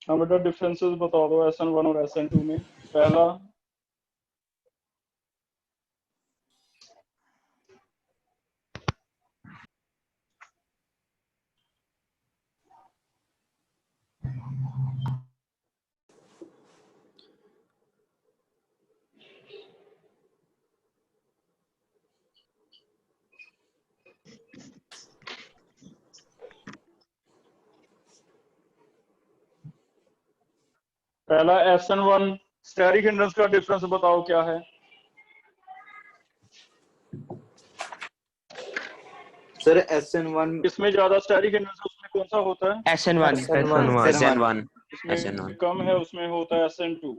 हाँ बेटा डिफरेंसेस बता दो SN1 और SN2 में। पहला पहला SN1 स्टेरिक हिंड्रेंस का डिफरेंस बताओ क्या है। सर SN1 इसमें ज्यादा स्टेरिक हिंड्रेंस उसमें कौन सा होता है? SN1 इसमें कम है उसमें होता है SN2।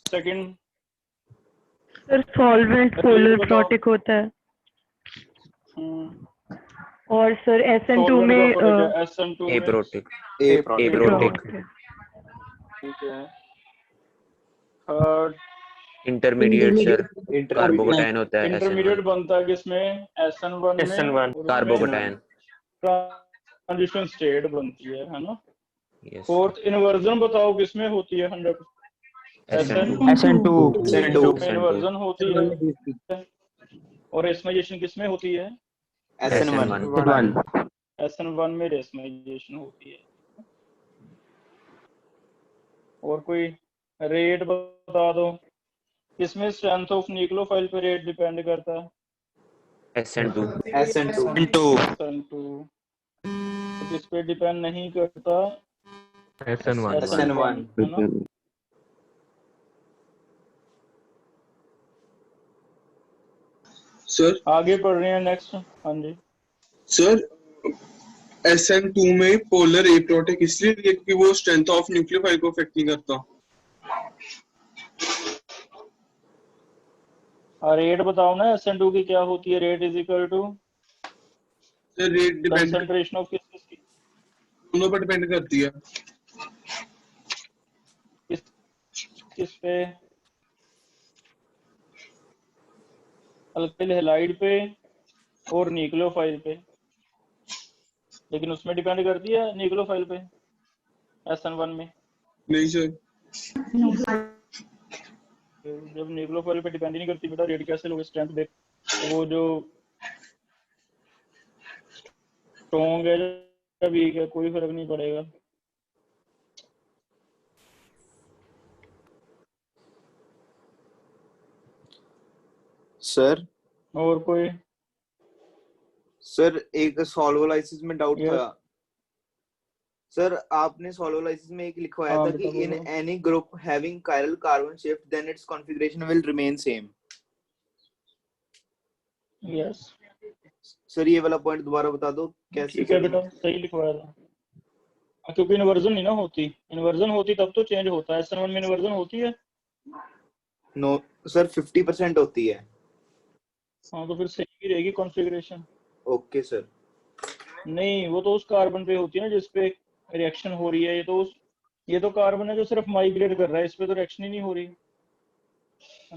Second sir solvent polar protic होता है। और सर SN2 में SN2 एप्रोटिक ठीक है। थर्ड इंटरमीडिएट सर कार्बोकेटायन होता है। इंटरमीडिएट बनता है किसमें? SN1 में कार्बोकेटायन ट्रांजिशन स्टेट बनती है ना। यस। फोर्थ इन्वर्जन बताओ किसमें होती है? 100% SN2 इन्वर्जन होती है। और रेशमाइजेशन किसमें होती है? SN1 में रेशमाइजेशन होती है। और कोई रेट बता दो किसमें स्ट्रेंथ ऑफ न्यूक्लियोफाइल पे रेट डिपेंड करता है? SN2 किस पे डिपेंड नहीं करता? SN1 है ना। सर आगे पढ़ रहे हैं नेक्स्ट। हाँ जी सर SN2 में पोलर एप्रोटिक इसलिए दिया क्योंकि वो स्ट्रेंथ ऑफ न्यूक्लियोफाइल को अफेक्ट नहीं करता। रेट बताओ ना SN2 की क्या होती है? Rate is equal to rate depend concentration of किस दोनों पर डिपेंड करती है। किस पे? अल्किल हैलाइड पे और न्यूक्लियोफाइल पे। लेकिन उसमें डिपेंड करती है न्यूक्लियोफाइल पे SN1 में। नहीं सर जब न्यूक्लियोफाइल पे डिपेंड नहीं करती बेटा रेट कैसे लोगे? स्ट्रेंथ देख वो जो स्ट्रॉन्ग है या वीक है कोई फर्क नहीं पड़ेगा। सर और कोई? सर एक सॉल्वोलाइसिस में डाउट Yes. था सर। आपने सॉल्वोलाइसिस में एक लिखवाया था कि in any group having chiral carbon shift then its configuration will remain same। Yes sir ये वाला पॉइंट दोबारा बता दो कैसे। ठीक है बेटा सही लिखवाया था क्योंकि इन्वर्जन नहीं ना होती। इन्वर्जन होती तब तो चेंज होता है। SN1 में इन्वर्जन होती है? नो सर 50% होती है। हाँ तो फिर सही ही रहेगी कॉन्फ़िगरेशन। Okay sir. नहीं वो तो उस कार्बन पे होती है ना जिस पे रिएक्शन हो रही है। ये तो कार्बन है जो सिर्फ माइग्रेट कर रहा है। इस पे तो रिएक्शन ही नहीं हो रही है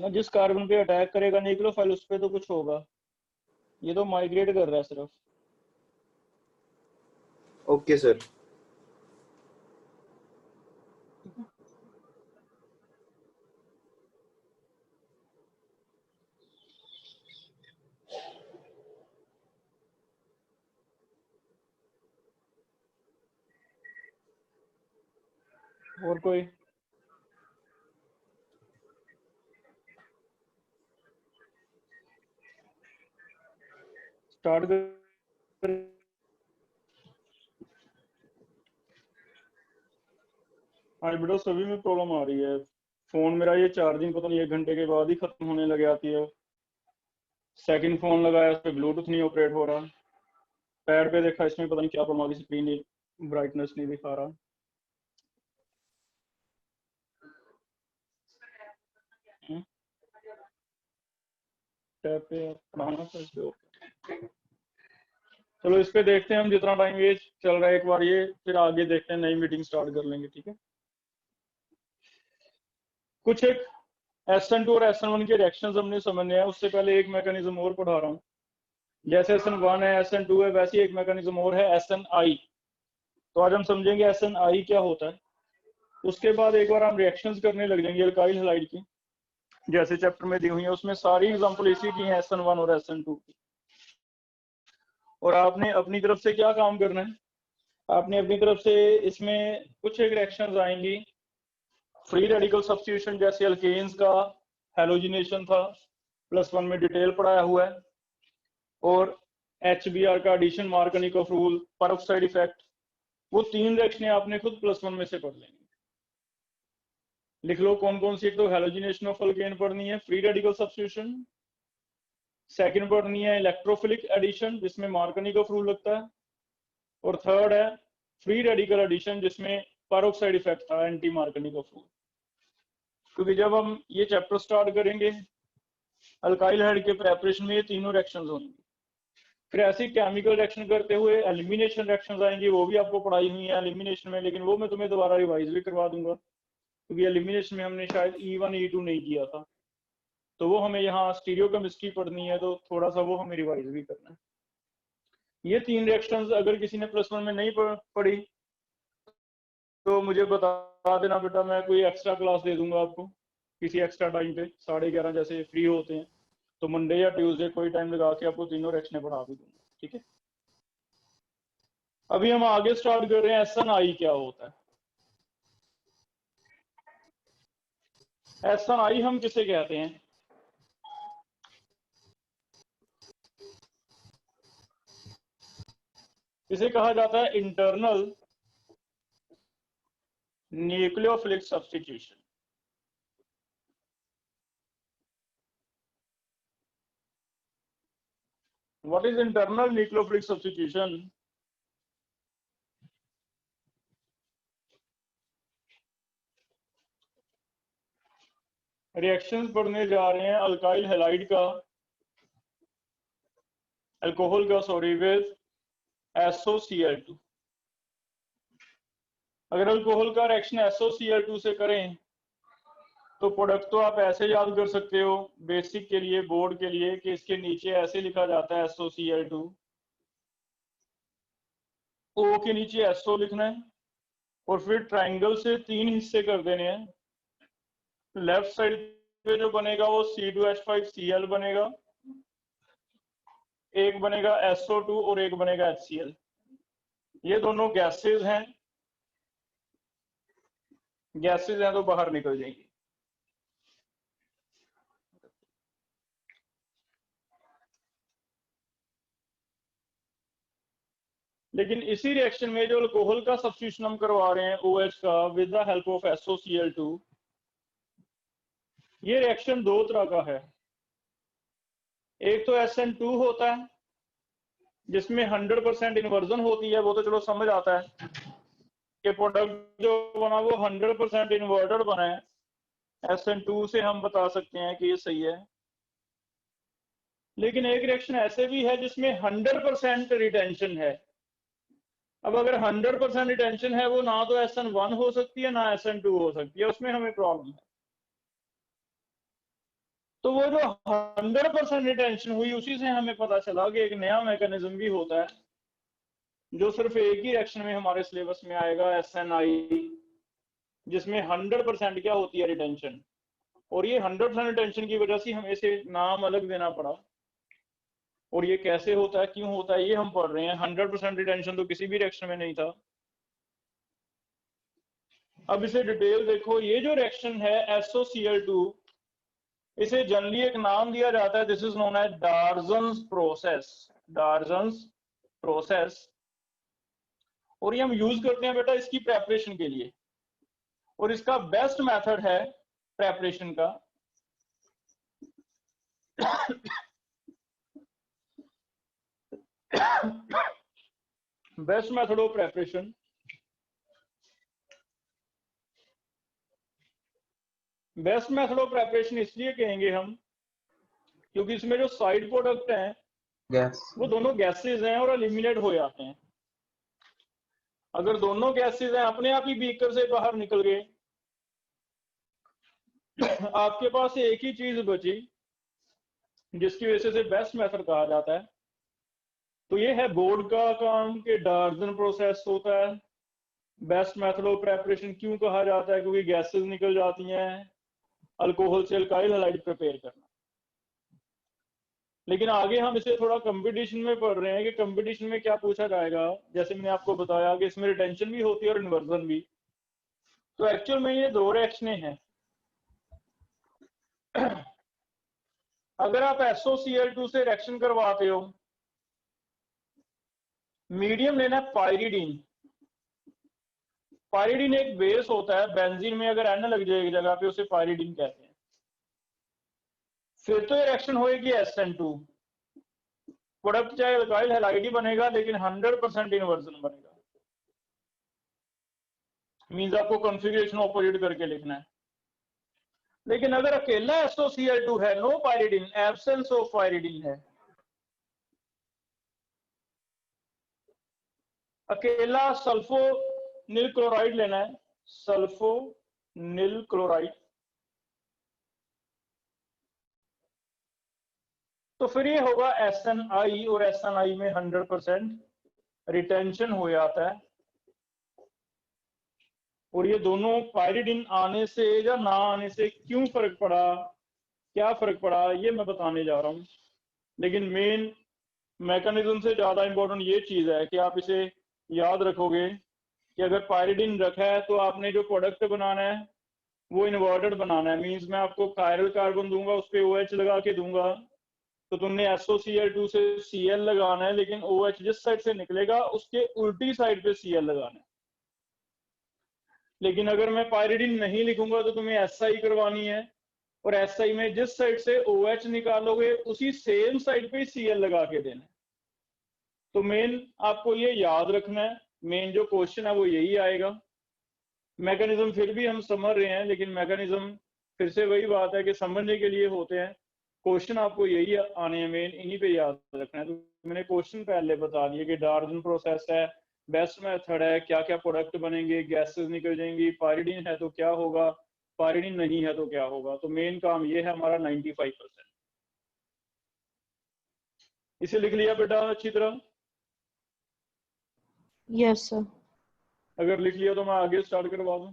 ना। जिस कार्बन पे अटैक करेगा न्यूक्लियोफाइल उस पे तो कुछ होगा। ये तो माइग्रेट कर रहा है सिर्फ। Okay sir. और कोई? स्टार्ट कर। आज बेटा सभी में प्रॉब्लम आ रही है। फोन मेरा ये चार्जिंग पता नहीं 1 घंटे के बाद ही खत्म होने लग जाती है। सेकंड फोन लगाया उस पर ब्लूटूथ नहीं ऑपरेट हो रहा। पैड पे देखा इसमें पता नहीं क्या प्रॉब्लम आ गई। स्क्रीन ब्राइटनेस नहीं दिखा रहा। टैब पे पढ़ाना था इस पे। ओके, चलो इस पे देखते हैं हम, जितना टाइम ये चल रहा है एक बार ये, फिर आगे देखते हैं, नई मीटिंग स्टार्ट कर लेंगे, ठीक है। कुछ एक SN2 और SN1 के रिएक्शंस हमने समझने हैं, उससे पहले एक मैकेनिज्म और पढ़ा रहा हूँ। जैसे SN1 है, SN2 है, वैसे एक मैकेनिज्म और है SNI। तो आज हम समझेंगे SNI क्या होता है। उसके बाद एक बार हम रिएक्शंस करने लग जाएंगे अल्काइल हैलाइड की, जैसे चैप्टर में दी हुई है, उसमें सारी एग्जांपल इसी की हैं SN1 और SN2 की। और आपने अपनी तरफ से क्या काम करना है, आपने अपनी तरफ से इसमें कुछ एक रिएक्शंस आएंगी, फ्री रेडिकल सब्स्टिट्यूशन, जैसे अल्केन्स का हैलोजिनेशन था, +1 में डिटेल पढ़ाया हुआ है, और HBr का एडिशन, मार्कनिकोफ रूल, पेरोक्साइड इफेक्ट, वो 3 रिएक्शनें आपने खुद +1 में से पढ़ लेंगे। लिख लो कौन कौन सी। एक तो हैलोजिनेशन ऑफ अल्केन पढ़नी है, फ्री रेडिकल सब्स्टिट्यूशन, सेकंड पढ़नी है इलेक्ट्रोफिलिक एडिशन जिसमें मार्कनिकोफ रूल लगता है, और थर्ड है फ्री रेडिकल एडिशन जिसमें पेरोक्साइड इफेक्ट था, एंटी मार्कनिकोफ रूल। क्योंकि जब हम ये चैप्टर स्टार्ट करेंगे अल्काइल हैलाइड के प्रेपरेशन में ये तीनों रिएक्शंस होंगी। फिर ऐसी केमिकल रिएक्शन करते हुए एलिमिनेशन रिएक्शंस आएंगी, वो भी आपको पढ़ाई हुई है एलिमिनेशन में, लेकिन वो मैं तुम्हें दोबारा रिवाइज भी करवा दूंगा, क्योंकि एलिमिनेशन में हमने शायद E1 E2 नहीं किया था, तो वो हमें यहाँ स्टीरियोकेमिस्ट्री पढ़नी है, तो थोड़ा सा वो हमें रिवाइज भी करना है। ये 3 रिएक्शंस अगर किसी ने +1 में नहीं पढ़ी तो मुझे बता देना बेटा, मैं कोई एक्स्ट्रा क्लास दे दूंगा आपको किसी एक्स्ट्रा टाइम पे, 11:30 जैसे फ्री होते हैं तो मंडे या ट्यूसडे कोई टाइम लगा के आपको तीनों रिएक्शनें पढ़ा भी दूंगा, ठीक है। अभी हम आगे स्टार्ट कर रहे हैं SNI क्या होता है। SNI हम किसे कहते हैं, इसे कहा जाता है internal nucleophilic substitution. What is internal nucleophilic substitution? Reactions पढ़ने जा रहे हैं अल्काइल हैलाइड का, अल्कोहल का सॉरी, विद SOCl2। अगर अल्कोहल का रिएक्शन SOCl2 से करें तो प्रोडक्ट तो आप ऐसे याद कर सकते हो बेसिक के लिए, बोर्ड के लिए, कि इसके नीचे ऐसे लिखा जाता है SOCl2, O के नीचे SO लिखना है, और फिर ट्रायंगल से 3 हिस्से कर देने हैं। लेफ्ट साइड पे जो बनेगा वो C2H5Cl बनेगा, एक बनेगा SO2 और एक बनेगा HCl। ये दोनों गैसेस हैं, गैसेस हैं तो बाहर निकल जाएंगी। लेकिन इसी रिएक्शन में जो अल्कोहल का सब्स्टिट्यूशन हम करवा रहे हैं OH का with the help of SOCl2, ये रिएक्शन 2 तरह का है। एक तो SN2 होता है जिसमें 100% इन्वर्जन होती है, वो तो चलो समझ आता है कि प्रोडक्ट जो बना वो 100% इन्वर्टेड बना है, SN2 से हम बता सकते हैं कि ये सही है। लेकिन एक रिएक्शन ऐसे भी है जिसमें 100% रिटेंशन है। अब अगर 100% रिटेंशन है, वो ना तो SN1 हो सकती है ना SN2 हो सकती है, उसमें हमें प्रॉब्लम है। तो वो जो 100% रिटेंशन हुई, उसी से हमें पता चला कि एक नया मैकेनिज्म भी होता है जो सिर्फ एक ही रिएक्शन में हमारे सिलेबस में आएगा, SNI, जिसमें 100% क्या होती है, रिटेंशन। और ये 100% रिटेंशन की वजह से हमें इसे नाम अलग देना पड़ा, और ये कैसे होता है, क्यों होता है, ये हम पढ़ रहे हैं। 100% रिटेंशन तो किसी भी रिएक्शन में नहीं था। अब इसे डिटेल देखो। ये जो रिएक्शन है SOCl2, इसे जनरली एक नाम दिया जाता है, this is known as Darzens process, Darzens process. और ये हम यूज करते हैं बेटा इसकी प्रेपरेशन के लिए, और इसका बेस्ट मेथड है प्रेपरेशन का best method of preparation, best method of preparation इसलिए कहेंगे हम क्योंकि इसमें जो साइड प्रोडक्ट हैं गैस वो दोनों गैसेज हैं और एलिमिनेट हो जाते हैं। अगर दोनों गैसेज हैं अपने आप ही बीकर से बाहर निकल गए, आपके पास एक ही चीज बची जिसकी वजह से बेस्ट मेथड कहा जाता है। तो ये है बोर्ड का काम कि डार्जन प्रोसेस होता है। बेस्ट मेथड ऑफ प्रेपरेशन क्यों कहा जाता है? क्योंकि गैसेस निकल जाती हैं, अल्कोहल से अल्काइल हैलाइड प्रिपेयर करना। लेकिन आगे हम इसे थोड़ा कंपटीशन में पढ़ रहे हैं कि कंपटीशन में क्या पूछा जाएगा। जैसे मैंने आपको बताया कि इसमें रिटेंशन भी होती है और इन्वर्जन भी। तो एक्चुअल में ये दो रिएक्शनें हैं। अगर आप SOCl2 से रिएक्शन करवाते हो, मीडियम लेना है पायरिडीन। पायरिडीन एक बेस होता है, बेंजीन में अगर N लग जाए एक जगह पे उसे पायरिडीन कहते हैं। फिर तो ये रिएक्शन होएगी SN2, प्रोडक्ट चाहे अल्काइल हैलाइड ही बनेगा लेकिन 100% इन्वर्जन बनेगा। मींस आपको कॉन्फ़िगरेशन ऑपोजिट करके लिखना है। लेकिन अगर अकेला SOCl2 है, no pyridine, absence of pyridine है, अकेला सल्फोनिल क्लोराइड लेना है, सल्फोनिल क्लोराइड, तो फिर ये होगा SNI और SNI में 100% रिटेंशन हो जाता है। और ये दोनों पायरिडीन आने से या ना आने से क्यों फर्क पड़ा, क्या फर्क पड़ा, ये मैं बताने जा रहा हूँ। लेकिन मेन मैकेनिज्म से ज्यादा इंपॉर्टेंट ये चीज है कि आप इसे याद रखोगे कि अगर पायरिडीन रखा है तो आपने जो प्रोडक्ट बनाना है वो इन्वर्टेड बनाना है। मींस मैं आपको कायरल कार्बन दूंगा, उस पर OH लगा के दूंगा, तो तुमने SOCl2 से Cl लगाना है, लेकिन OH जिस साइड से निकलेगा उसके उल्टी साइड पे Cl लगाना है। लेकिन अगर मैं पायरिडीन नहीं लिखूंगा तो तुम्हें SI करवानी है, और SI में जिस साइड से OH निकालोगे उसी सेम साइड पे Cl लगा के देना है। तो मेन आपको ये याद रखना है, मेन जो क्वेश्चन है वो यही आएगा। मैकेनिज्म फिर भी हम समझ रहे हैं, लेकिन मैकेनिज्म फिर से वही बात है कि समझने के लिए होते हैं। क्वेश्चन आपको यही आने हैं, मेन इन्हीं पे याद रखना है। तो मैंने क्वेश्चन पहले बता दिए कि डार्जन प्रोसेस है, बेस्ट मेथड है, क्या क्या प्रोडक्ट बनेंगे, गैसेस निकल जाएंगी, पायरिडीन है तो क्या होगा, पायरिडीन नहीं है तो क्या होगा। तो मेन काम ये है हमारा 95%। इसे लिख लिया बेटा अच्छी तरह? Yes sir. अगर लिख लिया तो मैं आगे स्टार्ट करवा दूं।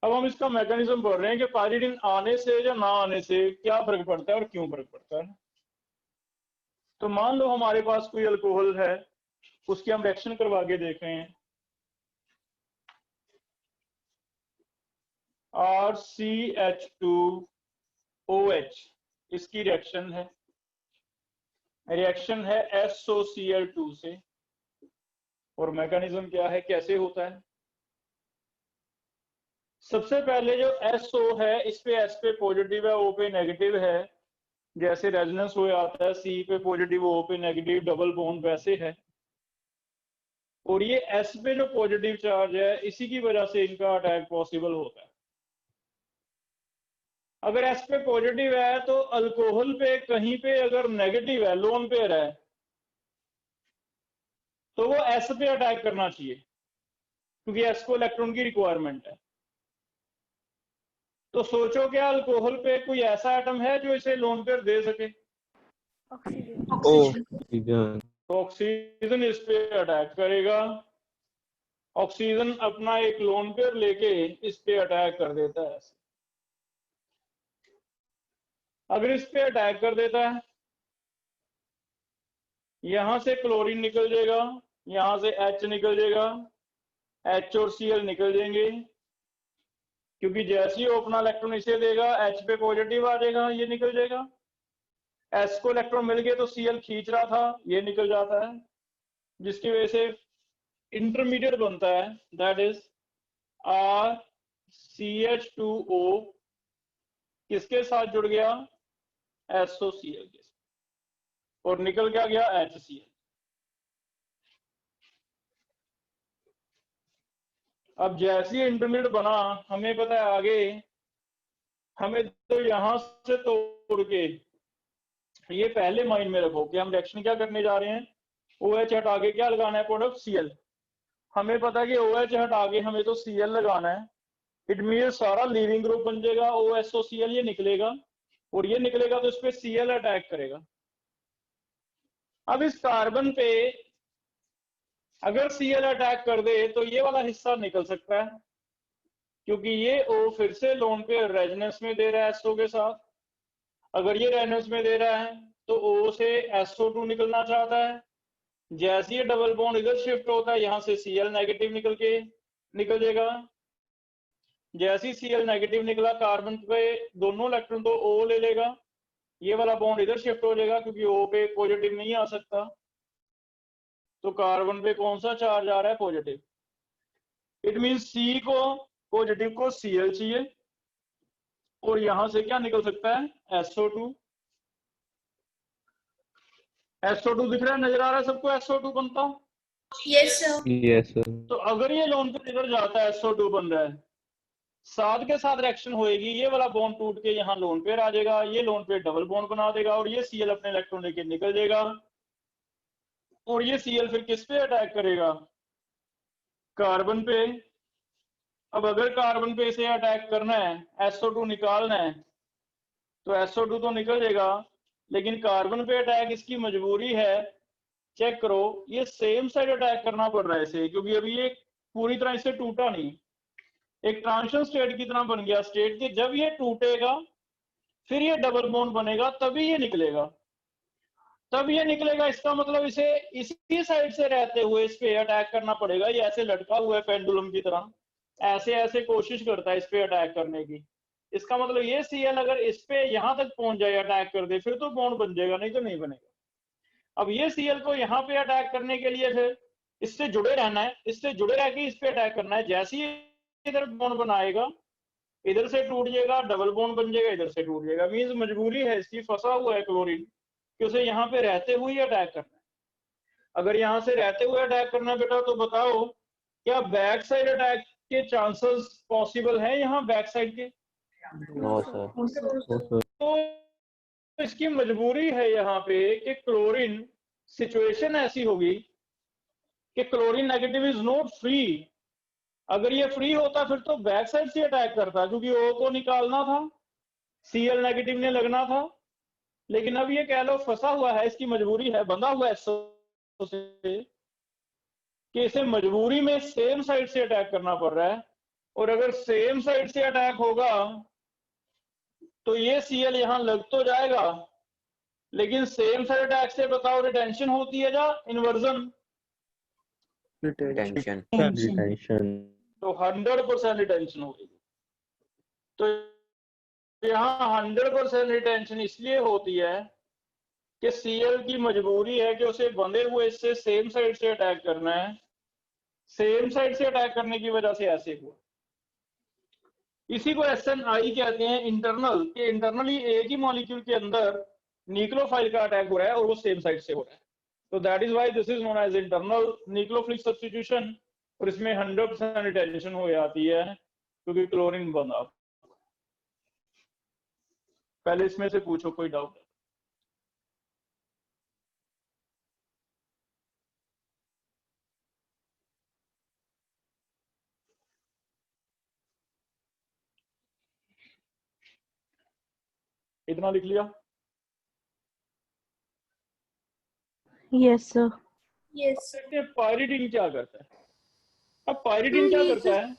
अब हम इसका मैकेनिज्म पढ़ रहे हैं कि पायरिडीन आने से या ना आने से क्या फर्क पड़ता है और क्यों फर्क पड़ता है। तो मान लो हमारे पास कोई अल्कोहल है, उसकी हम रिएक्शन करवा के देख रहे हैं। RCH2OH इसकी रिएक्शन है, रिएक्शन है SOCl2 से। और मैकेनिज्म क्या है, कैसे होता है? सबसे पहले जो SO है इस पे S पे पॉजिटिव है, O पे नेगेटिव है। जैसे रेजोनेंस हो जाता है, C पे पॉजिटिव O पे नेगेटिव, डबल बॉन्ड वैसे है। और ये S पे जो पॉजिटिव चार्ज है इसी की वजह से इनका अटैक पॉसिबल होता है। अगर S पे पॉजिटिव है तो अल्कोहल पे कहीं पे अगर नेगेटिव है, लोन पेयर है, तो वो S पे अटैक करना चाहिए क्योंकि S को इलेक्ट्रॉन की रिक्वायरमेंट है। तो सोचो क्या अल्कोहल पे कोई ऐसा एटम है जो इसे लोन पेयर दे सके? ऑक्सीजन। तो ऑक्सीजन इस पे अटैक करेगा। ऑक्सीजन अपना एक लोन पेयर लेके इस पे अटैक कर देता है। अगर इस पे अटैक कर देता है, यहां से क्लोरीन निकल जाएगा, यहां से H निकल जाएगा, H और Cl निकल जाएंगे, क्योंकि जैसे ही अपना इलेक्ट्रॉन इसे देगा H पे पॉजिटिव आ जाएगा, ये निकल जाएगा। S को इलेक्ट्रॉन मिल गए तो Cl खींच रहा था, ये निकल जाता है, जिसकी वजह से इंटरमीडिएट बनता है, दैट इज RCH2O किसके साथ जुड़ गया, SOCl के साथ, और निकल क्या गया, HCl। अब जैसे इंटरमीडिएट बना, हमें पता है आगे हमें तो यहां से तोड़ के, ये पहले माइंड में रखो कि हम रिएक्शन क्या करने जा रहे हैं, OH हटा के क्या लगाना है, प्रोडक्ट Cl। हमें पता है कि OH हटा के हमें तो Cl लगाना है। इट मीन सारा लीविंग ग्रुप बन जाएगा, OSOCl ये निकलेगा, और ये निकलेगा तो इस पे Cl अटैक करेगा। अब इस कार्बन पे अगर Cl अटैक कर दे तो ये वाला हिस्सा निकल सकता है, क्योंकि ये O फिर से लोन पे रेजोनेंस में दे रहा है SO के साथ। अगर ये रेजोनेंस में दे रहा है तो O से SO2 निकलना चाहता है। जैसे ये डबल बॉन्ड इधर शिफ्ट होता है, यहां से Cl नेगेटिव निकल जाएगा। जैसे ही Cl नेगेटिव निकला, कार्बन पे दोनों इलेक्ट्रॉन तो O ले लेगा, ये वाला बॉन्ड इधर शिफ्ट हो जाएगा क्योंकि O पे पॉजिटिव नहीं आ सकता, तो कार्बन पे कौन सा चार्ज आ रहा है, पॉजिटिव। इट मीन C को, पॉजिटिव को Cl चाहिए, और यहां से क्या निकल सकता है, SO2। SO2 दिख रहा है, नजर आ रहा है सबको SO2 बनता? Yes sir. Yes sir. तो अगर ये लोन पे इधर जाता है, SO2 बन रहा है, साथ के साथ रिएक्शन होएगी, ये वाला बॉन्ड टूट के यहाँ लोन पेयर आ जाएगा, ये लोन पेयर डबल बॉन्ड बना देगा, और ये Cl अपने इलेक्ट्रॉन लेके निकल जाएगा। और ये Cl फिर किस पे अटैक करेगा, कार्बन पे। अब अगर कार्बन पे इसे अटैक करना है, SO2 निकालना है, तो SO2 तो निकल जाएगा, लेकिन कार्बन पे अटैक इसकी मजबूरी है। चेक करो, ये सेम साइड अटैक करना पड़ रहा है इसे, क्योंकि अभी ये पूरी तरह इससे टूटा नहीं, एक ट्रांजिशन स्टेट की तरह बन गया स्टेट के। जब ये टूटेगा फिर ये डबल बॉन्ड बनेगा, तभी ये निकलेगा, तब ये निकलेगा। इसका मतलब इसे इसी साइड से रहते हुए इस पे अटैक करना पड़ेगा। ये ऐसे लटका हुआ है पेंडुलम की तरह, ऐसे ऐसे कोशिश करता है इस पे अटैक करने की। इसका मतलब ये Cl अगर इस पे यहां तक पहुंच जाए, अटैक कर दे, फिर तो बॉन्ड बन जाएगा, नहीं तो नहीं बनेगा। अब ये Cl को यहाँ पे अटैक करने के लिए फिर इससे जुड़े रहना है, इससे जुड़े रह के इस पे अटैक करना है। जैसे ही इधर बॉन्ड बनाएगा, इधर से टूट जाएगा, डबल बॉन्ड बन जाएगा, इधर से टूट जाएगा। मींस मजबूरी है इसकी, फंसा हुआ है क्लोरीन, कि उसे यहाँ पे रहते हुए ही अटैक करना है। अगर यहाँ से रहते हुए अटैक करना है बेटा, तो बताओ क्या बैक साइड अटैक के चांसेस पॉसिबल है यहाँ बैक साइड के? No sir. तो इसकी मजबूरी है यहाँ पे कि क्लोरीन, सिचुएशन ऐसी होगी कि chlorine negative is not free. अगर ये फ्री होता फिर तो बैक साइड से अटैक करता, क्योंकि O को निकालना था, Cl नेगेटिव ने लगना था। लेकिन अब ये कह लो फंसा हुआ है, इसकी मजबूरी है, बंधा हुआ है SO से, कि इसे मजबूरी में सेम साइड से अटैक करना पड़ रहा है। और अगर सेम साइड से अटैक होगा तो ये Cl यहां लग तो जाएगा, लेकिन सेम साइड अटैक से बताओ रिटेंशन होती है या इन्वर्जन? रिटेंशन। तो 100% रिटेंशन होगी। तो यहाँ 100% रिटेंशन इसलिए होती है कि Cl की मजबूरी है कि उसे बंधे हुए इससे सेम साइड से अटैक करना है। सेम साइड से अटैक करने की वजह से ऐसे हुआ। इसी को SNI कहते हैं, इंटरनल, कि इंटरनली एक ही मॉलिक्यूल के अंदर न्यूक्लियोफाइल का अटैक हो रहा है और वो सेम साइड से हो रहा है। तो that is why this is known as internal nucleophilic substitution. और इसमें 100% रिटेंशन हो जाती है क्योंकि क्लोरीन बंधा। पहले इसमें से पूछो कोई डाउट। इतना लिख लिया? Yes sir. यस। पायरिडीन क्या करता है? अब पायरिडीन क्या करता है?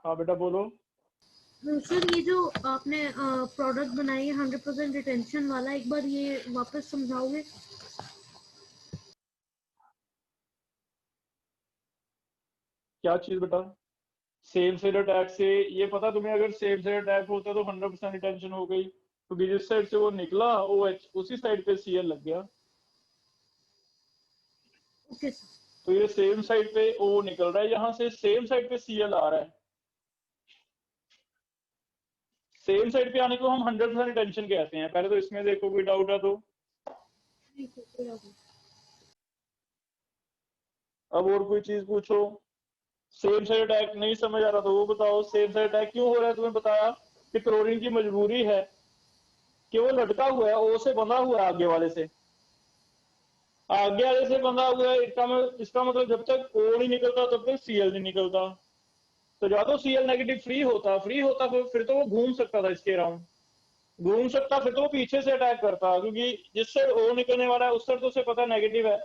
हाँ बेटा बोलो। सर ये जो आपने प्रोडक्ट बनाई है 100% रिटेंशन वाला, एक बार ये वापस समझाओगे? क्या चीज बेटा? सेम साइड अटैक से, ये पता तुम्हें अगर सेम साइड अटैक होता तो 100% रिटेंशन हो गई, क्योंकि जिस साइड से वो निकला OH उसी साइड पे Cl लग गया। Okay sir. तो ये सेम साइड पे O निकल रहा है, यहाँ से सेम साइड पे Cl आ रहा है। सेम साइड पे आने को हम 100% रिटेंशन कहते हैं। पहले तो इसमें देखो कोई डाउट है तो। अब और कोई चीज पूछो। सेम साइड अटैक नहीं समझ आ रहा तो वो बताओ, सेम साइड अटैक क्यों हो रहा है? तुम्हें बताया कि क्लोरीन की मजबूरी है कि वो लटका हुआ है, ओ से बंधा हुआ है आगे वाले से, आगे वाले से बंधा हुआ है। इसका मतलब जब तक ओ नहीं निकलता तब तक सीएल नहीं निकलता। तो या तो सीएल नेगेटिव फ्री होता फिर तो वो घूम सकता था इसके अराउंड, घूम सकता, फिर तो वो पीछे से अटैक करता, क्योंकि जिस साइड ओ निकलने वाला है उस साइड तो उसे पता नेगेटिव है,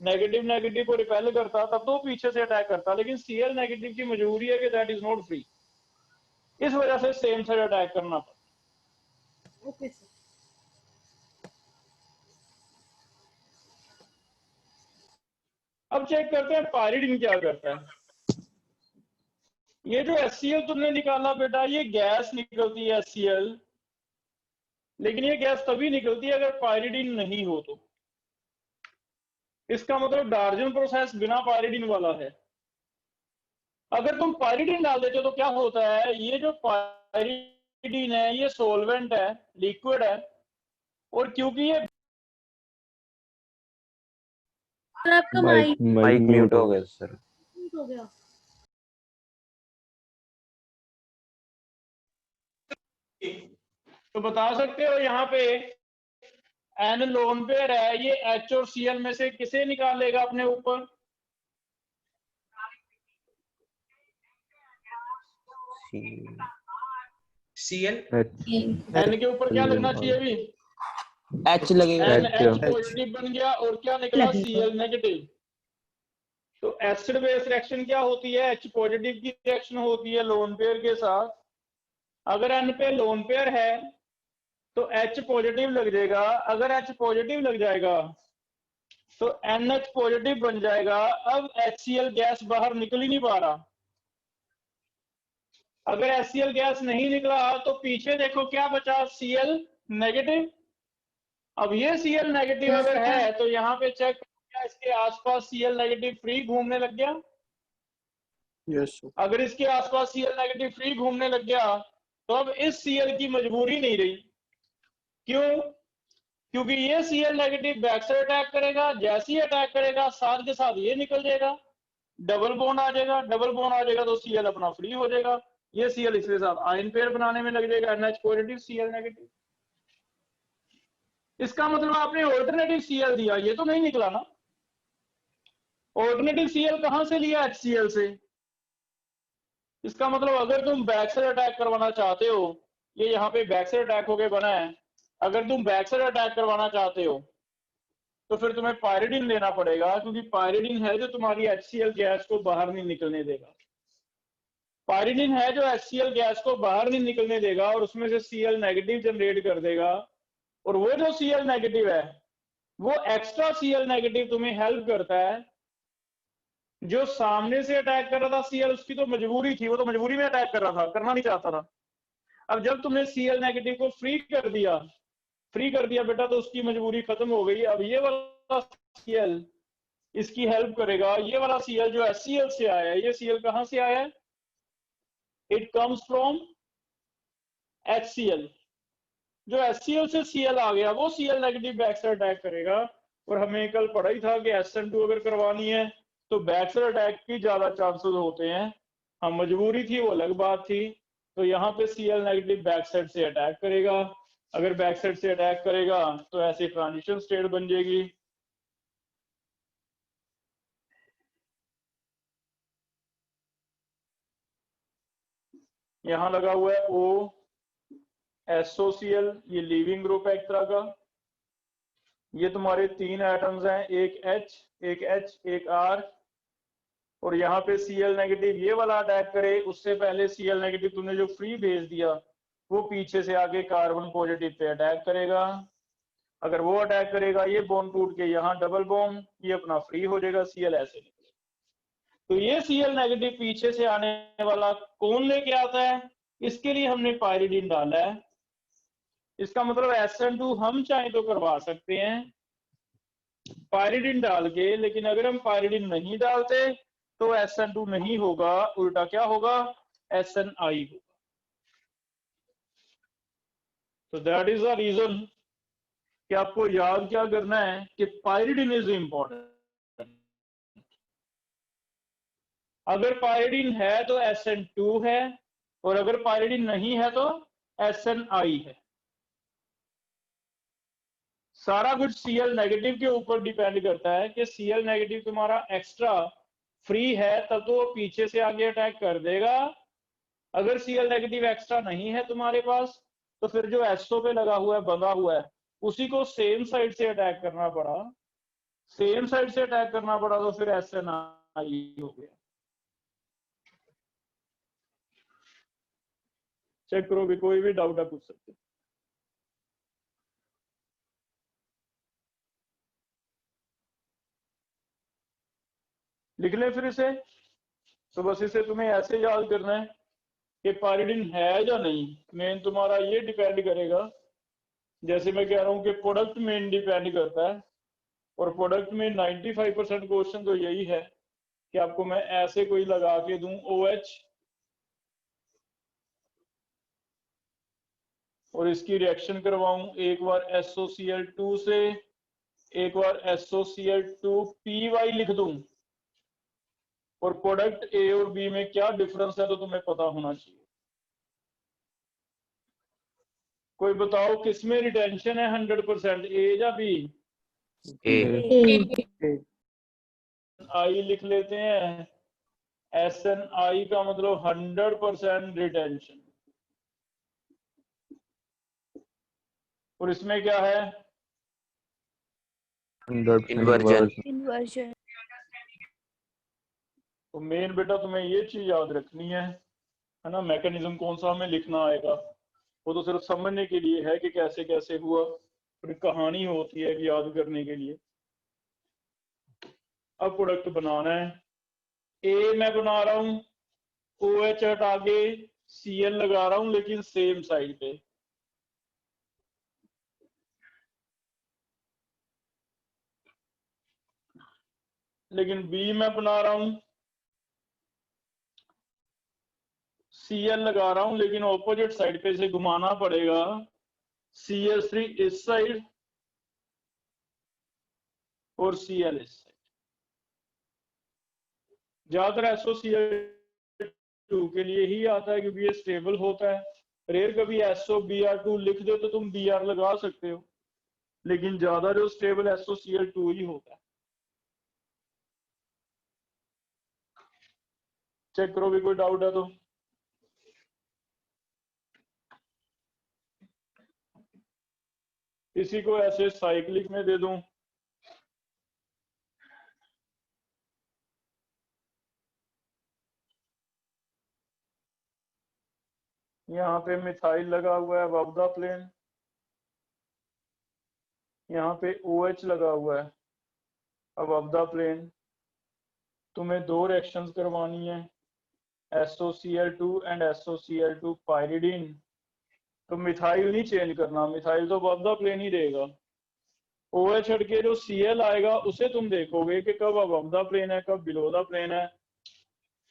नेगेटिव को रिपेल करता, तब तो वो पीछे से अटैक करता। लेकिन सीएल नेगेटिव की मजबूरी है कि दैट इज नॉट फ्री, इस वजह से सेम साइड अटैक करना पड़ता। Okay sir. अब चेक करते हैं पायरिडिन क्या करता है। ये जो HCl तुमने निकाला बेटा, ये गैस निकलती है HCl, लेकिन ये गैस तभी निकलती है अगर पायरिडिन नहीं हो तो। इसका मतलब डार्जन प्रोसेस बिना पायरिडिन वाला है। अगर तुम पायरिडिन डाल देते हो तो क्या होता है, ये जो पायरिडिन है ये सोलवेंट है, लिक्विड है, और क्योंकि ये आपका माइक माइक म्यूट हो गया सर। हो गया। तो बता सकते हो यहाँ पे एन लोन पेयर है, ये H और Cl में से किसे निकालेगा अपने ऊपर? Cl एन के ऊपर क्या लगना चाहिए अभी? H लगेगा। एन H पॉजिटिव बन गया और क्या निकला? Cl negative. तो एसिड बेस रिएक्शन क्या होती है? H पॉजिटिव की रिएक्शन होती है लोन पेयर के साथ। अगर N पे लोन पेयर है तो H पॉजिटिव लग जाएगा, अगर H पॉजिटिव लग जाएगा तो NH पॉजिटिव बन जाएगा। अब HCl गैस बाहर निकल ही नहीं पा रहा। अगर HCl गैस नहीं निकला तो पीछे देखो क्या बचा? Cl negative. अब ये Cl नेगेटिव अगर है तो यहाँ पे चेक क्या इसके आसपास Cl नेगेटिव फ्री घूमने लग गया? यस अगर इसके आसपास Cl नेगेटिव फ्री घूमने लग गया तो अब इस Cl की मजबूरी नहीं रही। क्यों? क्योंकि ये Cl नेगेटिव बैक से अटैक करेगा, जैसे ही अटैक करेगा साथ के साथ ये निकल जाएगा, डबल बॉन्ड आ जाएगा, डबल बॉन्ड आ जाएगा तो Cl अपना फ्री हो जाएगा, ये Cl इसके साथ आयन पेयर बनाने में लग जाएगा, NH पॉजिटिव Cl नेगेटिव। इसका मतलब आपने ऑल्टरनेटिव Cl दिया, ये तो नहीं निकला ना। ऑल्टरनेटिव Cl कहां से लिया? HCl से। इसका मतलब अगर तुम बैक साइड अटैक करवाना चाहते हो, ये यहाँ पे बैक साइड अटैक होके बना है, अगर तुम बैक साइड अटैक करवाना चाहते हो तो फिर तुम्हें पायरिडिन लेना पड़ेगा, क्योंकि पायरिडिन है जो तुम्हारी HCl गैस को बाहर नहीं निकलने देगा। पायरिडिन है जो HCl गैस को बाहर नहीं निकलने देगा और उसमें से Cl नेगेटिव जनरेट कर देगा। और वो जो Cl नेगेटिव है वो एक्स्ट्रा Cl नेगेटिव तुम्हें हेल्प करता है। जो सामने से अटैक कर रहा था Cl, उसकी तो मजबूरी थी, वो तो मजबूरी में अटैक कर रहा था, करना नहीं चाहता था। अब जब तुमने Cl नेगेटिव को फ्री कर दिया बेटा, तो उसकी मजबूरी खत्म हो गई। अब ये वाला Cl इसकी हेल्प करेगा। ये वाला Cl जो HCl से आया है, ये Cl कहां से आया है? It comes from HCl। जो HCl से Cl आ गया वो Cl नेगेटिव बैक से अटैक करेगा। और हमें कल पढ़ा ही था कि SN2 अगर करवानी है तो बैक साइड अटैक की ज्यादा चांसेस होते हैं। हाँ, मजबूरी थी वो अलग बात थी। तो यहाँ पे Cl नेगेटिव बैक साइड से अटैक करेगा। अगर बैक साइड से अटैक करेगा तो ऐसे ट्रांजिशन स्टेट बन जाएगी। यहाँ लगा हुआ है O SOCl, ये लीविंग ग्रुप है एक तरह का। ये तुम्हारे 3 एटम्स हैं, एक H, एक R। और यहाँ पे Cl नेगेटिव ये वाला अटैक करे, उससे पहले Cl नेगेटिव तुमने जो फ्री भेज दिया वो पीछे से आके कार्बन पॉजिटिव पे अटैक करेगा। अगर वो अटैक करेगा, ये बॉन्ड टूट के यहाँ डबल बॉन्ड, ये अपना फ्री हो जाएगा, Cl ऐसे निकलेगा। तो ये Cl नेगेटिव पीछे से आने वाला कौन लेके आता है? इसके लिए हमने पायरिडिन डाला है। इसका मतलब SN2 हम चाहे तो करवा सकते हैं पायरिडिन डाल के, लेकिन अगर हम पायरिडिन नहीं डालते तो SN2 नहीं होगा, उल्टा क्या होगा? SNI होगा। तो दैट इज द रीजन कि आपको याद क्या करना है कि पायरिडिन इज इंपॉर्टेंट। अगर पायरिडीन है तो SN2 है, और अगर पायरिडीन नहीं है तो SNI है। सारा कुछ Cl नेगेटिव के ऊपर डिपेंड करता है कि Cl नेगेटिव तुम्हारा एक्स्ट्रा फ्री है तब तो वो पीछे से आगे अटैक कर देगा। अगर Cl नेगेटिव एक्स्ट्रा नहीं है तुम्हारे पास तो फिर जो SO पे लगा हुआ है, बंधा हुआ है, उसी को सेम साइड से अटैक करना पड़ा। सेम साइड से अटैक करना पड़ा तो फिर SNI हो गया। चेक करो भी, कोई भी डाउट है पूछ सकते। लिख ले फिर इसे। तो बस इसे तुम्हें ऐसे याद करना है कि पायरिडीन है या नहीं। मेन तुम्हारा ये डिपेंड करेगा, जैसे मैं कह रहा हूँ कि प्रोडक्ट मेन डिपेंड करता है, और प्रोडक्ट में 95% क्वेश्चन तो यही है कि आपको मैं ऐसे कोई लगा के दूं OH और इसकी रिएक्शन करवाऊं, एक बार SOCl2 से एक बार SOCl2PY लिख दूं, और प्रोडक्ट A और B में क्या डिफरेंस है तो तुम्हें पता होना चाहिए। कोई बताओ किसमें रिटेंशन है 100%, A या B? I लिख लेते हैं। SNI का मतलब 100% रिटेंशन। और इसमें क्या है? इन्वर्जन। तो मेन बेटा तुम्हें ये चीज याद रखनी है ना, मैकेनिज्म कौन सा हमें लिखना आएगा, वो तो सिर्फ समझने के लिए है कि कैसे कैसे हुआ, फिर कहानी होती है याद करने के लिए। अब प्रोडक्ट बनाना है। A मैं बना रहा हूं, OH हटा के Cl लगा रहा हूं, लेकिन सेम साइड पे। लेकिन B मैं बना रहा हूं, Cl लगा रहा हूं, लेकिन ऑपोजिट साइड पे इसे घुमाना पड़ेगा। CH3 इस साइड और Cl इस साइड। ज्यादातर SOCl2 के लिए ही आता है क्योंकि ये स्टेबल होता है। रेयर कभी SOBr2 लिख दो तो तुम Br लगा सकते हो, लेकिन ज्यादा जो स्टेबल SOCl2 ही होता है। चेक करो भी, कोई डाउट है तो। इसी को ऐसे साइक्लिक में दे दूं, यहाँ पे मिथाइल लगा हुआ है अबव द प्लेन, यहाँ पे OH लगा हुआ है अबव द प्लेन। तुम्हें दो रिएक्शंस करवानी है, SOCl2 एंड SOCl2 पायरिडीन। तो मिथाइल नहीं चेंज करना, मिथाइल तो अबव द प्लेन ही रहेगा। OH हट के जो Cl आएगा उसे तुम देखोगे कि कब अबव द प्लेन है कब बिलो द प्लेन है,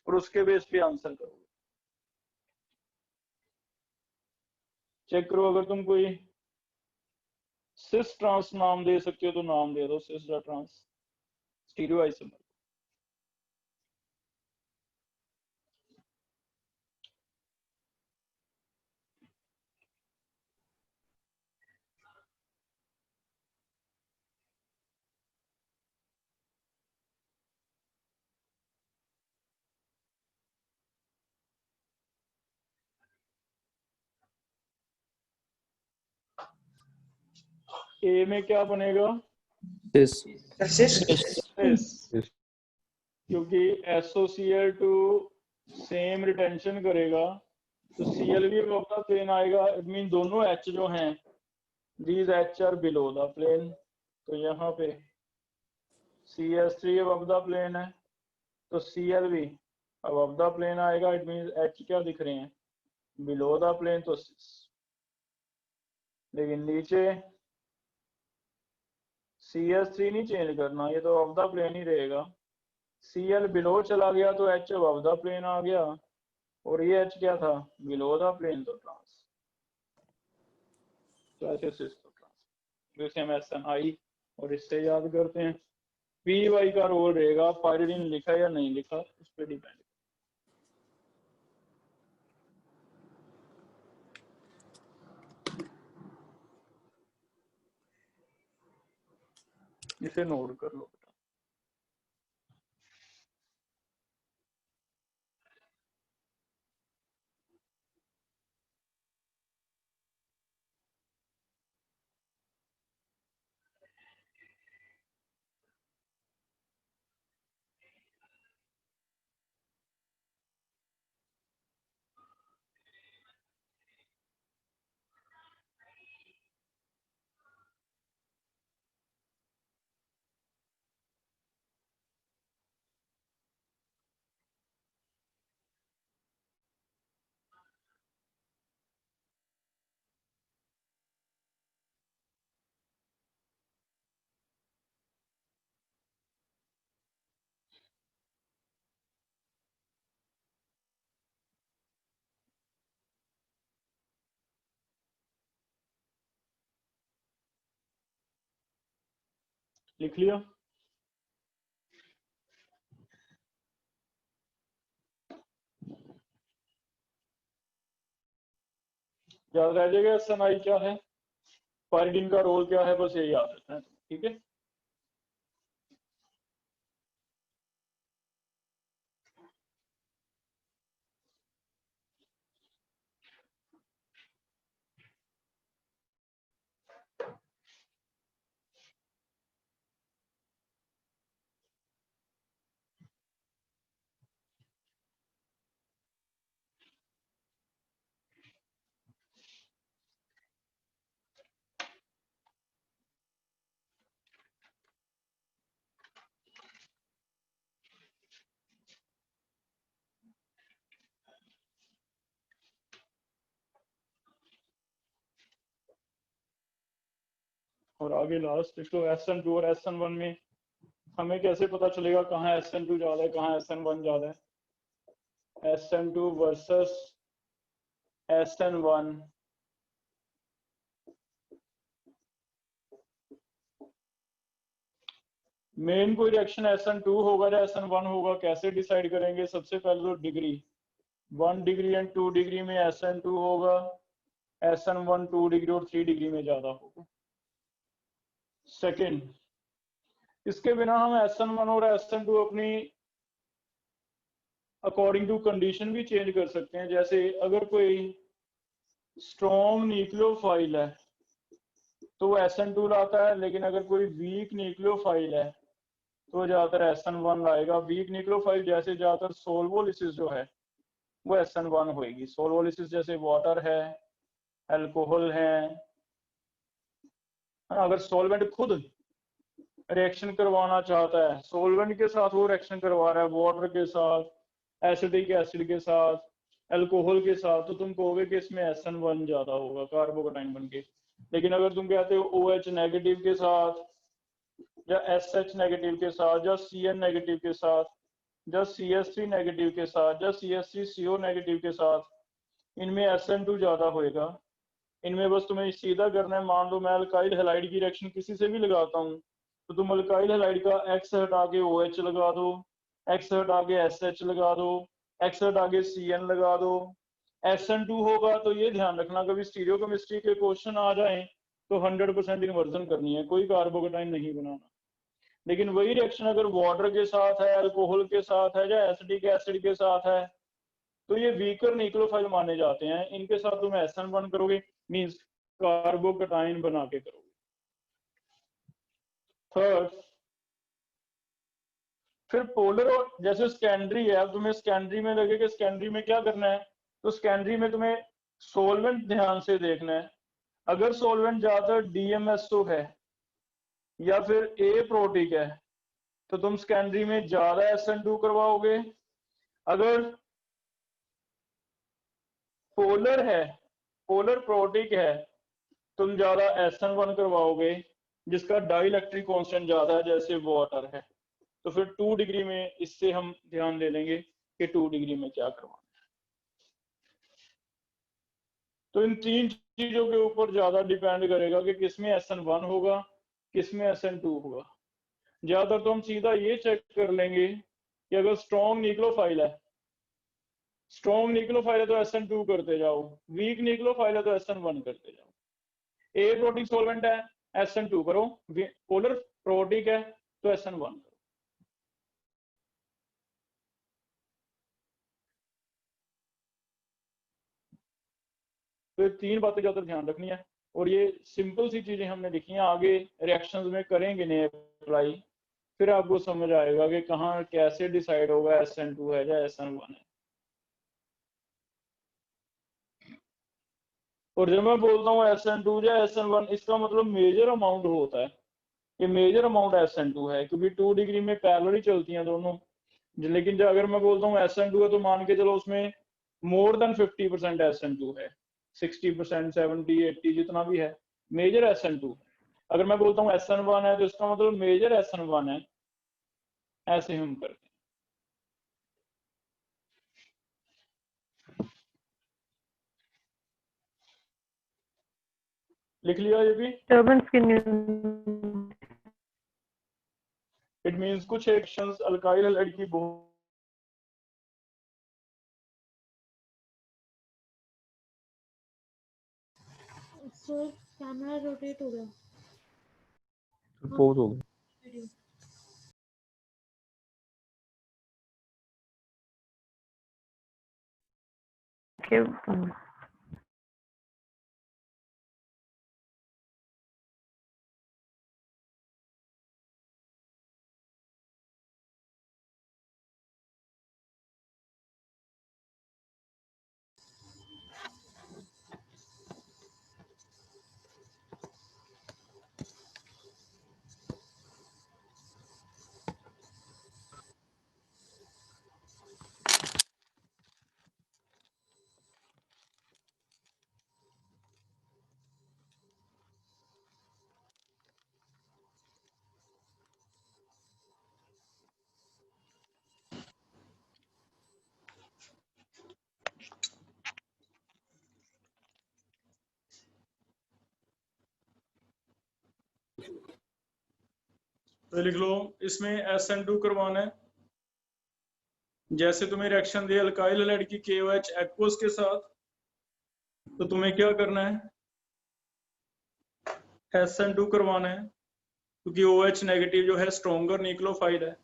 और उसके बेस पे आंसर करोगे। चेक करो, अगर तुम कोई सिस ट्रांस नाम दे सकते हो तो नाम दे दो, cis trans stereoisomer. A में क्या बनेगा? क्योंकि SOCl2 सेम रिटेंशन करेगा तो Cl भी अबव द प्लेन आएगा। इट मीन दोनों H जो हैं, these H are below the plane। तो यहाँ पे CH3 अबव द प्लेन है तो Cl भी अबव द प्लेन आएगा। इट मीन H क्या दिख रहे हैं? Below the plane. तो लेकिन नीचे CH3 नहीं चेंज करना, ये तो अबव द प्लेन ही रहेगा। Cl बिलो चला गया तो H अबव द प्लेन आ गया, और ये H क्या था? Below the plane. तो ट्रांस, तो ऐसे सिस्टम ट्रांस। जैसे हम SNI और इससे याद करते हैं। PY का रोल रहेगा, पायरिडीन लिखा या नहीं लिखा उस पर डिपेंड। इसे नोट कर लो। लिख लिया? याद रह जाएगा SNI क्या है, पायरिडीन का रोल क्या है, बस ये याद रखना है, ठीक है। और आगे लास्ट इसको SN2 और SN1 में हमें कैसे पता चलेगा कहाँ SN2 ज्यादा है कहाँ SN1 ज्यादा है। SN2 वर्सेस SN1, मेन कोई रिएक्शन SN2 होगा या SN1 होगा, कैसे डिसाइड करेंगे? सबसे पहले तो डिग्री, 1 डिग्री एंड 2 डिग्री में SN2 होगा, SN1 2 डिग्री और 3 डिग्री में ज्यादा होगा। सेकेंड, इसके बिना हम SN1 और SN2 अपनी अकॉर्डिंग टू कंडीशन भी चेंज कर सकते हैं। जैसे अगर कोई स्ट्रॉन्ग न्यूक्लियोफाइल है तो वो SN2 लाता है, लेकिन अगर कोई वीक न्यूक्लियोफाइल है तो ज्यादातर SN1 लाएगा। वीक न्यूक्लियोफाइल जैसे ज्यादातर सोल्वोलिसिस जो है वो SN1 होगी। सोल्वोलिसिस जैसे वाटर है, अल्कोहल है। अगर सॉल्वेंट खुद रिएक्शन करवाना चाहता है, सॉल्वेंट के साथ वो रिएक्शन करवा रहा है, वाटर के साथ, एसिडिक एसिड के साथ, अल्कोहल के साथ, तो तुम कहोगे कि इसमें SN1 ज्यादा होगा कार्बोकेटाइन बनके। लेकिन अगर तुम कहते हो OH नेगेटिव के साथ या SH नेगेटिव के साथ या CN नेगेटिव के साथ या CH3 नेगेटिव के साथ या CH3CO नेगेटिव के साथ, इनमें SN2 ज्यादा होएगा। इनमें बस तुम्हें सीधा करना है, मान लो मैं अल्काइल हैलाइड की रिएक्शन किसी से भी लगाता हूँ तो तुम अल्काइल हैलाइड का X हटा के OH लगा दो, X हटा के SH लगा दो, X हटा के CN लगा दो, SN2 होगा। तो ये ध्यान रखना कभी स्टीरियोकेमिस्ट्री के क्वेश्चन आ जाए तो 100% इन्वर्जन करनी है, कोई कार्बोकेटाइन नहीं बनाना। लेकिन वही रिएक्शन अगर वाटर के साथ है, अल्कोहल के साथ है या एसिडिक एसिड के साथ है तो ये वीकर न्यूक्लियोफाइल माने जाते हैं। इनके साथ तुम SN1 करोगे, मींस कार्बोकेटाइन बना के करोगे। थर्ड, फिर पोलर और जैसे सेकेंडरी है, अब तुम्हें सेकेंडरी में लगे कि सेकेंडरी में क्या करना है, तो सेकेंडरी में तुम्हें सोलवेंट ध्यान से देखना है। अगर सोलवेंट ज्यादातर DMSO है या फिर ए प्रोटिक है तो तुम सेकेंडरी में ज्यादा SN2 करवाओगे। अगर पोलर है, पोलर प्रोटिक है, तुम ज्यादा SN1 करवाओगे जिसका डाइलेक्ट्रिक कांस्टेंट ज्यादा है जैसे वाटर है। तो फिर 2 डिग्री में इससे हम ध्यान ले लेंगे कि 2 डिग्री में क्या करवाना है। तो इन 3 चीजों के ऊपर ज्यादा डिपेंड करेगा कि किसमें SN1 होगा, किसमें SN2 होगा। ज्यादातर तो हम सीधा ये चेक कर लेंगे कि अगर स्ट्रॉन्ग न्यूक्लियोफाइल है, स्ट्रॉन्ग न्यूक्लियोफाइल है तो SN2 करते जाओ, वीक न्यूक्लियोफाइल है तो SN1 करते जाओ। ए प्रोटीन सॉल्वेंट है SN2 करो, पोलर प्रोटिक है तो SN1। तो ये 3 बातें ज़्यादा ध्यान रखनी है, और ये सिंपल सी चीजें हमने लिखी हैं, आगे रिएक्शंस में करेंगे नहीं अप्लाई, फिर आपको समझ आएगा कि कहाँ कैसे डिसाइड होगा SN2 है या SN1 है। और जब मैं बोलता हूँ SN2 या SN1, इसका मतलब मेजर अमाउंट होता है, ये मेजर अमाउंट SN2 है, क्योंकि 2 डिग्री में पैरेलल ही चलती हैं दोनों। लेकिन जब अगर मैं बोलता हूँ SN2 है तो मान के चलो उसमें मोर देन 50% SN2 है, 60%, 70, 80 जितना भी है, मेजर SN2। अगर मैं बोलता हूँ SN1 है तो इसका मतलब मेजर SN1 है। ऐसे हम करते हैं। लिख लिया ये भी। इट मींस कुछ एक्शंस अल्काइल हैलाइड की बहुत सर कैमरा रोटेट हो गया। पॉज हो गया। वीडियो तो लिख लो, इसमें SN2 करवाना है। जैसे तुम्हें रिएक्शन दी अल्काइल हैलाइड की KOH एक्वस के साथ, तो तुम्हें क्या करना है, SN2 करवाना है, क्योंकि OH नेगेटिव जो है स्ट्रॉन्गर न्यूक्लियोफाइल है।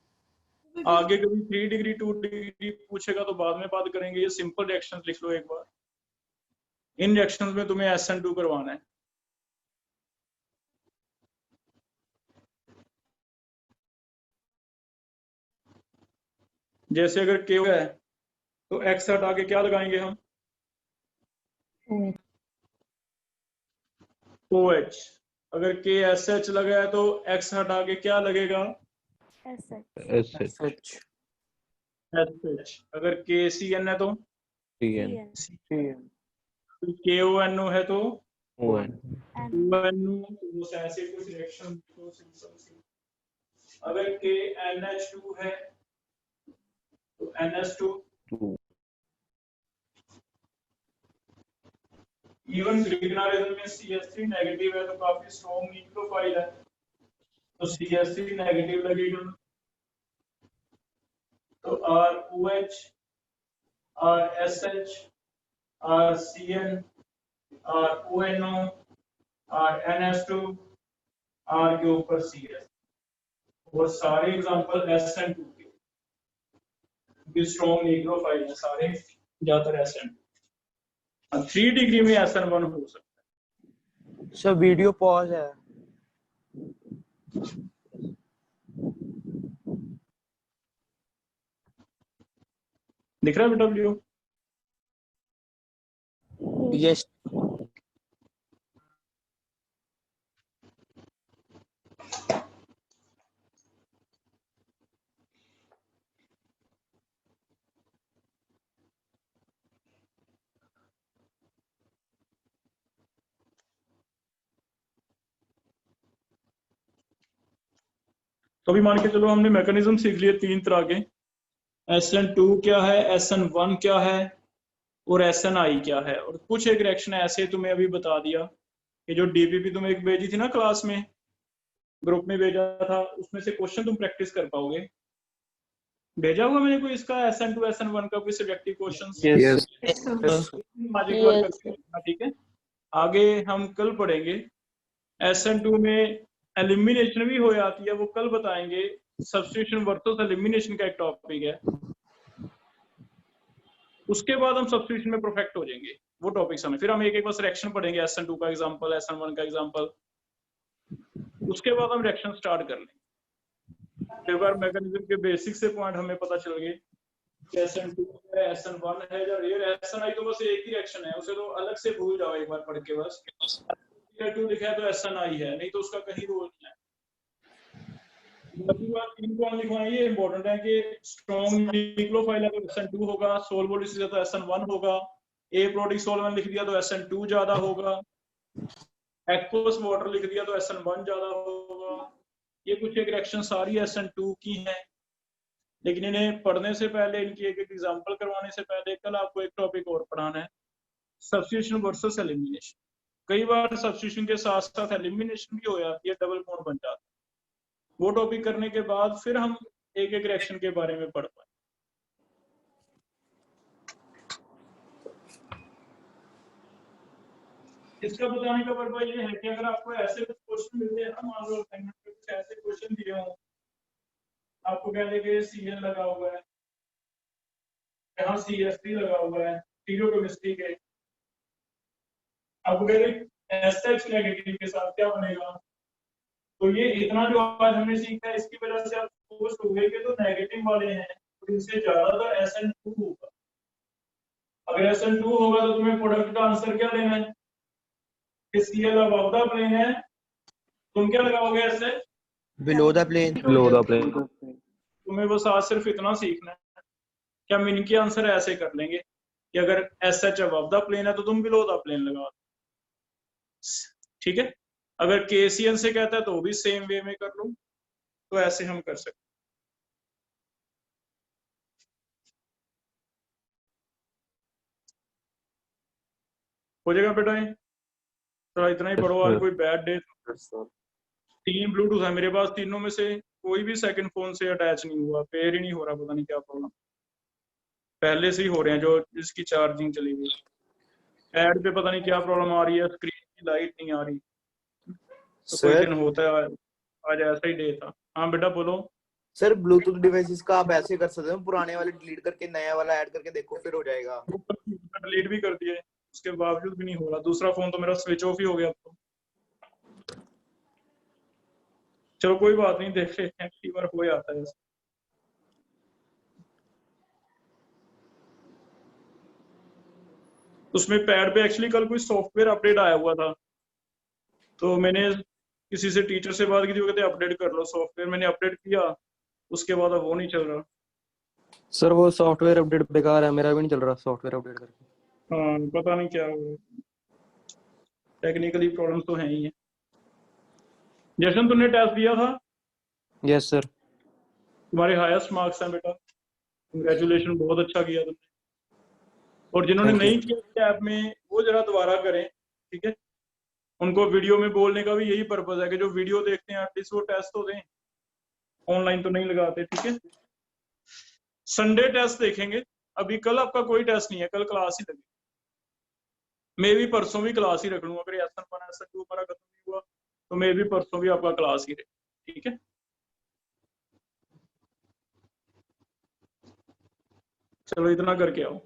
आगे कभी 3 डिग्री 2 डिग्री पूछेगा तो बाद में बात करेंगे, ये सिंपल रिएक्शन लिख लो एक बार। इन रिएक्शंस में तुम्हें SN2 करवाना है। जैसे अगर KO है तो X हटा के क्या लगाएंगे हम, OH। अगर KSH लगा है तो X हटा के क्या लगेगा, SH। SH। अगर KCN है तो CN। KONO है तो ON। ONO। तो ऐसे कुछ रिएक्शन। अगर KNH2 है तो NH2। इवन ग्लिगनारिज्म में CH3 नेगेटिव है तो काफी स्ट्रॉन्ग न्यूक्लियोफाइल है, तो CH3 नेगेटिव लगेगा। तो ROH, RSH, RCN, RONO, RNH2, R के ऊपर CS, और सारे एग्जांपल SN2 के, स्ट्रॉन्ग न्यूक्लियोफाइल है सारे, ज्यादातर SN2। 3 डिग्री में SN1 हो सकता है। सर वीडियो पॉज है। दिख रहा है बेटा वीडियो? यस। तो अभी मान के चलो हमने मैकेनिज्म सीख लिए 3 तरह के। SN2 क्या है, SN1 क्या है, और SNI क्या है। और कुछ एक रिएक्शन ऐसे तुम्हें अभी बता दिया कि जो DPP तुम्हें एक भेजी थी ना क्लास में, ग्रुप में भेजा था, उसमें से क्वेश्चन तुम प्रैक्टिस कर पाओगे। भेजा हुआ मैंने कोई इसका SN2 SN1 का कोई सब्जेक्टिव क्वेश्चन? ठीक है। आगे हम कल पढ़ेंगे SN2 में एलिमिनेशन भी हो जाती है, वो कल बताएंगे। सब्स्टिट्यूशन वर्सेस एलिमिनेशन का एक टॉपिक है, उसके बाद हम सब्स्टिट्यूशन में परफेक्ट हो जाएंगे। वो टॉपिक्स हमें, फिर हम एक एक बस रिएक्शन पढ़ेंगे, SN2 का एग्जांपल, SN1 का एग्जांपल, उसके बाद हम रिएक्शन स्टार्ट कर लेंगे। एक बार मैकेनिज्म के बेसिक से पॉइंट हमें पता चल गए कि SN2 है, SN1 है या रियल SNI, तो बस एक ही रिएक्शन है, उसे तो अलग से भूल जाओ एक बार पढ़ के। बस 2 लिखा है तो SNI है, नहीं तो उसका कहीं रोल नहीं है। बाकी बात 3 पॉइंट लिखवाना ये इंपॉर्टेंट है कि स्ट्रॉन्ग न्यूक्लियोफाइल है तो SN2 होगा, सोलवोलिसिस है तो SN1 होगा, एप्रोटिक सॉल्वेंट लिख दिया तो SN2 ज्यादा होगा, एक्वस वाटर लिख दिया तो SN1 ज्यादा होगा। ये कुछ एक रिएक्शन सारी SN2 की हैं, लेकिन इन्हें पढ़ने से पहले, इनकी एक एक एग्जांपल करवाने से पहले कल आपको एक टॉपिक और पढ़ाना है, सब्स्टिट्यूशन वर्सेस एलिमिनेशन। कई बार सब्स्टिट्यूशन के साथ साथ एलिमिनेशन भी हो जाती है, डबल बॉन्ड बन जाता है। वो टॉपिक करने के बाद फिर हम एक एक रिएक्शन के बारे में पढ़ पाए। इसका बताने का पर्पज ये है कि अगर आपको ऐसे कुछ क्वेश्चन मिलते हैं ना, मान लो असाइनमेंट में कुछ ऐसे क्वेश्चन दिए हों, आपको कह दे कि Cl लगा हुआ है, यहाँ CH3 लगा हुआ है स्टीरियोकेमिस्ट्री के, आपको कह दे SH नेगेटिव के साथ क्या बनेगा, तो ये इतना जो आज हमने सीखा है, इसकी वजह से आप फोकस हो गए कि तो नेगेटिव वाले हैं तो इनसे ज्यादा तो SN2 होगा। अगर SN2 होगा तो तुम्हें प्रोडक्ट का आंसर क्या लेना है कि Cl above the plane है, तुम क्या लगाओगे ऐसे below the plane. तुम्हें बस आज सिर्फ इतना सीखना है कि हम इनके आंसर ऐसे कर लेंगे कि अगर SH above the plane है तो तुम below the plane लगा दो, ठीक है। अगर KCN से कहता है तो भी सेम वे में कर लो, तो ऐसे हम कर सकते। हो जाएगा बेटा ये, तो इतना ही पढ़ो आज। कोई बैड डे, 3 ब्लूटूथ है मेरे पास, तीनों में से कोई भी सेकंड फोन से अटैच नहीं हुआ, पेयर ही नहीं हो रहा, पता नहीं क्या प्रॉब्लम। पहले से ही हो रहे हैं जो इसकी चार्जिंग चली गई। ऐड पे पता नहीं क्या प्रॉब्लम आ रही है, स्क्रीन की लाइट नहीं आ रही, तो कोई दिन होता है। आज ऐसा ही डे था। हाँ बेटा बोलो। सर ब्लूटूथ डिवाइसेस का आप ऐसे कर सकते हो, पुराने वाले डिलीट करके नया वाला ऐड करके देखो, फिर हो जाएगा। डिलीट भी कर दिए, उसके बावजूद भी नहीं हो रहा। दूसरा फोन तो मेरा स्विच ऑफ ही हो गया तो। चलो कोई बात नहीं, देख लेते हैं, कई बार हो जाता है ऐसा। उसमें पैड पे एक्चुअली कल कोई सॉफ्टवेयर अपडेट आया हुआ था, तो मैंने किसी से टीचर से बात की थी, वो कहते अपडेट कर लो सॉफ्टवेयर। मैंने अपडेट किया, उसके बाद अब वो नहीं चल रहा। सर वो सॉफ्टवेयर अपडेट बेकार है, मेरा भी नहीं चल रहा सॉफ्टवेयर अपडेट करके। हाँ पता नहीं क्या हो, टेक्निकली प्रॉब्लम तो है ही है। जैसन तुमने टेस्ट दिया था? Yes sir. तुम्हारे हाईएस्ट मार्क्स हैं बेटा, कंग्रेचुलेशन, बहुत अच्छा किया तुमने। और जिन्होंने नहीं किया ऐप में, वो जरा दोबारा करें, ठीक है। उनको वीडियो में बोलने का भी यही पर्पज है कि जो वीडियो देखते हैं एटलीस्ट वो टेस्ट तो दें, ऑनलाइन तो नहीं लगाते, ठीक है। संडे टेस्ट देखेंगे, अभी कल आपका कोई टेस्ट नहीं है, कल क्लास ही लगी। मैं भी परसों भी क्लास ही रख लूंगा, अगर SN1 SN2 हमारा खत्म नहीं हुआ तो मैं भी परसों भी आपका क्लास ही रहे, ठीक है। चलो इतना करके आओ।